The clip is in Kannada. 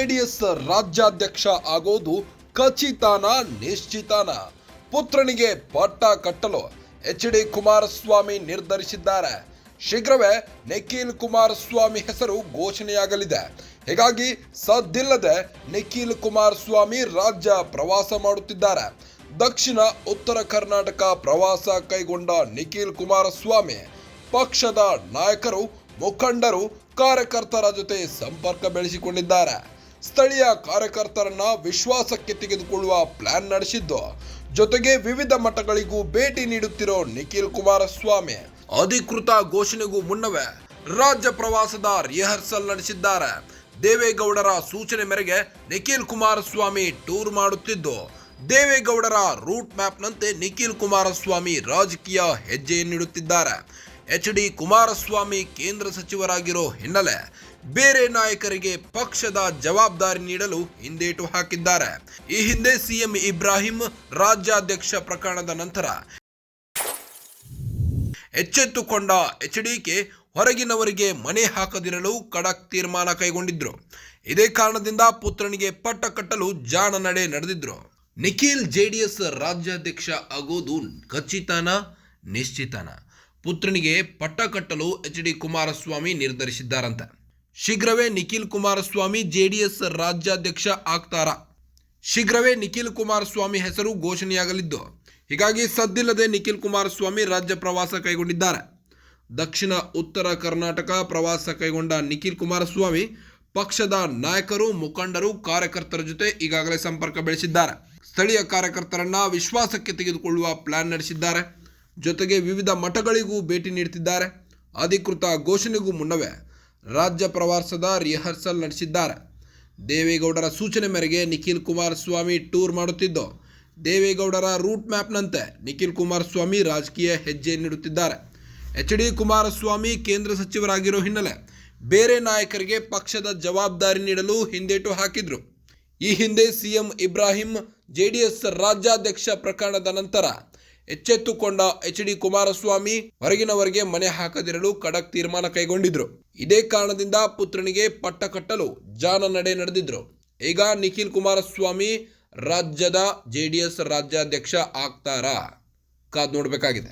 ಜೆಡಿಎಸ್ ರಾಜ್ಯಾಧ್ಯಕ್ಷ ಆಗೋದು ಖಚಿತಾನ ನಿಶ್ಚಿತಾನ? ಪುತ್ರನಿಗೆ ಪಟ್ಟ ಕಟ್ಟಲು ಎಚ್.ಡಿ. ಕುಮಾರಸ್ವಾಮಿ ನಿರ್ಧರಿಸಿದ್ದಾರೆ. ಶೀಘ್ರವೇ ನಿಖಿಲ್ ಕುಮಾರಸ್ವಾಮಿ ಹೆಸರು ಘೋಷಣೆಯಾಗಲಿದೆ. ಹೀಗಾಗಿ ಸದ್ದಿಲ್ಲದೆ ನಿಖಿಲ್ ಕುಮಾರಸ್ವಾಮಿ ರಾಜ್ಯ ಪ್ರವಾಸ ಮಾಡುತ್ತಿದ್ದಾರೆ. ದಕ್ಷಿಣ ಉತ್ತರ ಕರ್ನಾಟಕ ಪ್ರವಾಸ ಕೈಗೊಂಡ ನಿಖಿಲ್ ಕುಮಾರಸ್ವಾಮಿ ಪಕ್ಷದ ನಾಯಕರು, ಮುಖಂಡರು, ಕಾರ್ಯಕರ್ತರ ಜೊತೆ ಸಂಪರ್ಕ ಬೆಳೆಸಿಕೊಂಡಿದ್ದಾರೆ. ಸ್ಥಳೀಯ ಕಾರ್ಯಕರ್ತರನ್ನ ವಿಶ್ವಾಸಕ್ಕೆ ತೆಗೆದುಕೊಳ್ಳುವ ಪ್ಲಾನ್ ನಡೆಸಿದ್ದು, ಜೊತೆಗೆ ವಿವಿಧ ಮಠಗಳಿಗೂ ಭೇಟಿ ನೀಡುತ್ತಿರೋ ನಿಖಿಲ್ ಕುಮಾರಸ್ವಾಮಿ ಅಧಿಕೃತ ಘೋಷಣೆಗೂ ಮುನ್ನವೇ ರಾಜ್ಯ ಪ್ರವಾಸದ ರಿಹರ್ಸಲ್ ನಡೆಸಿದ್ದಾರೆ. ದೇವೇಗೌಡರ ಸೂಚನೆ ಮೇರೆಗೆ ನಿಖಿಲ್ ಕುಮಾರಸ್ವಾಮಿ ಟೂರ್ ಮಾಡುತ್ತಿದ್ದು, ದೇವೇಗೌಡರ ರೂಟ್ ಮ್ಯಾಪ್ನಂತೆ ನಿಖಿಲ್ ಕುಮಾರಸ್ವಾಮಿ ರಾಜಕೀಯ ಹೆಜ್ಜೆಯನ್ನಿಡುತ್ತಿದ್ದಾರೆ. ಎಚ್.ಡಿ. ಕುಮಾರಸ್ವಾಮಿ ಕೇಂದ್ರ ಸಚಿವರಾಗಿರೋ ಹಿನ್ನೆಲೆ ಬೇರೆ ನಾಯಕರಿಗೆ ಪಕ್ಷದ ಜವಾಬ್ದಾರಿ ನೀಡಲು ಹಿಂದೇಟು ಹಾಕಿದ್ದಾರೆ. ಈ ಹಿಂದೆ ಸಿಎಂ ಇಬ್ರಾಹಿಂ ರಾಜ್ಯಾಧ್ಯಕ್ಷ ಪ್ರಕರಣದ ನಂತರ ಎಚ್ಚೆತ್ತುಕೊಂಡ ಎಚ್.ಡಿ.ಕೆ ಹೊರಗಿನವರಿಗೆ ಮನೆ ಹಾಕದಿರಲು ಖಡಕ್ ತೀರ್ಮಾನ ಕೈಗೊಂಡಿದ್ರು. ಇದೇ ಕಾರಣದಿಂದ ಪುತ್ರನಿಗೆ ಪಟ್ಟ ಕಟ್ಟಲು ಜಾಣ ನಡೆ ನಡೆದಿದ್ರು. ನಿಖಿಲ್ ಜೆಡಿಎಸ್ ರಾಜ್ಯಾಧ್ಯಕ್ಷ ಆಗೋದು ಖಚಿತಾನ ನಿಶ್ಚಿತಾನ? ಪುತ್ರನಿಗೆ ಪಟ್ಟ ಕಟ್ಟಲು ಎಚ್.ಡಿ. ಕುಮಾರಸ್ವಾಮಿ ನಿರ್ಧರಿಸಿದ್ದಾರಂತೆ. ಶೀಘ್ರವೇ ನಿಖಿಲ್ ಕುಮಾರಸ್ವಾಮಿ ಜೆಡಿಎಸ್ ರಾಜ್ಯಾಧ್ಯಕ್ಷ ಆಗ್ತಾರಾ? ಶೀಘ್ರವೇ ನಿಖಿಲ್ ಕುಮಾರಸ್ವಾಮಿ ಹೆಸರು ಘೋಷಣೆಯಾಗಲಿದ್ದು, ಹೀಗಾಗಿ ಸದ್ದಿಲ್ಲದೆ ನಿಖಿಲ್ ಕುಮಾರಸ್ವಾಮಿ ರಾಜ್ಯ ಪ್ರವಾಸ ಕೈಗೊಂಡಿದ್ದಾರೆ. ದಕ್ಷಿಣ ಉತ್ತರ ಕರ್ನಾಟಕ ಪ್ರವಾಸ ಕೈಗೊಂಡ ನಿಖಿಲ್ ಕುಮಾರಸ್ವಾಮಿ ಪಕ್ಷದ ನಾಯಕರು, ಮುಖಂಡರು, ಕಾರ್ಯಕರ್ತರ ಜೊತೆ ಈಗಾಗಲೇ ಸಂಪರ್ಕ ಬೆಳೆಸಿದ್ದಾರೆ. ಸ್ಥಳೀಯ ಕಾರ್ಯಕರ್ತರನ್ನ ವಿಶ್ವಾಸಕ್ಕೆ ತೆಗೆದುಕೊಳ್ಳುವ ಪ್ಲಾನ್ ನಡೆಸಿದ್ದಾರೆ. ಜೊತೆಗೆ ವಿವಿಧ ಮಠಗಳಿಗೂ ಭೇಟಿ ನೀಡುತ್ತಿದ್ದಾರೆ. ಅಧಿಕೃತ ಘೋಷಣೆಗೂ ಮುನ್ನವೇ ರಾಜ್ಯ ಪ್ರವಾಸದ ರಿಹರ್ಸಲ್ ನಡೆಸಿದ್ದಾರೆ. ದೇವೇಗೌಡರ ಸೂಚನೆ ಮೇರೆಗೆ ನಿಖಿಲ್ ಕುಮಾರಸ್ವಾಮಿ ಟೂರ್ ಮಾಡುತ್ತಿದ್ದು, ದೇವೇಗೌಡರ ರೂಟ್ ಮ್ಯಾಪ್ನಂತೆ ನಿಖಿಲ್ ಕುಮಾರಸ್ವಾಮಿ ರಾಜಕೀಯ ಹೆಜ್ಜೆ ನೀಡುತ್ತಿದ್ದಾರೆ. ಎಚ್.ಡಿ. ಕುಮಾರಸ್ವಾಮಿ ಕೇಂದ್ರ ಸಚಿವರಾಗಿರೋ ಹಿನ್ನೆಲೆ ಬೇರೆ ನಾಯಕರಿಗೆ ಪಕ್ಷದ ಜವಾಬ್ದಾರಿ ನೀಡಲು ಹಿಂದೇಟು ಹಾಕಿದ್ರು. ಈ ಹಿಂದೆ ಸಿಎಂ ಇಬ್ರಾಹಿಂ ಜೆಡಿಎಸ್ ರಾಜ್ಯಾಧ್ಯಕ್ಷ ಪ್ರಕರಣದ ನಂತರ ಎಚ್ಚೆತ್ತುಕೊಂಡ ಎಚ್.ಡಿ. ಕುಮಾರಸ್ವಾಮಿ ಹೊರಗಿನವರಿಗೆ ಮನೆ ಹಾಕದಿರಲು ಖಡಕ್ ತೀರ್ಮಾನ ಕೈಗೊಂಡಿದ್ರು. ಇದೇ ಕಾರಣದಿಂದ ಪುತ್ರನಿಗೆ ಪಟ್ಟ ಕಟ್ಟಲು ಜಾಣ ನಡೆ ನಡೆದಿದ್ರು. ಈಗ ನಿಖಿಲ್ ಕುಮಾರಸ್ವಾಮಿ ರಾಜ್ಯದ ಜೆಡಿಎಸ್ ರಾಜ್ಯಾಧ್ಯಕ್ಷ ಆಗ್ತಾರಾ? ಕಾದ್ ನೋಡಬೇಕಾಗಿದೆ.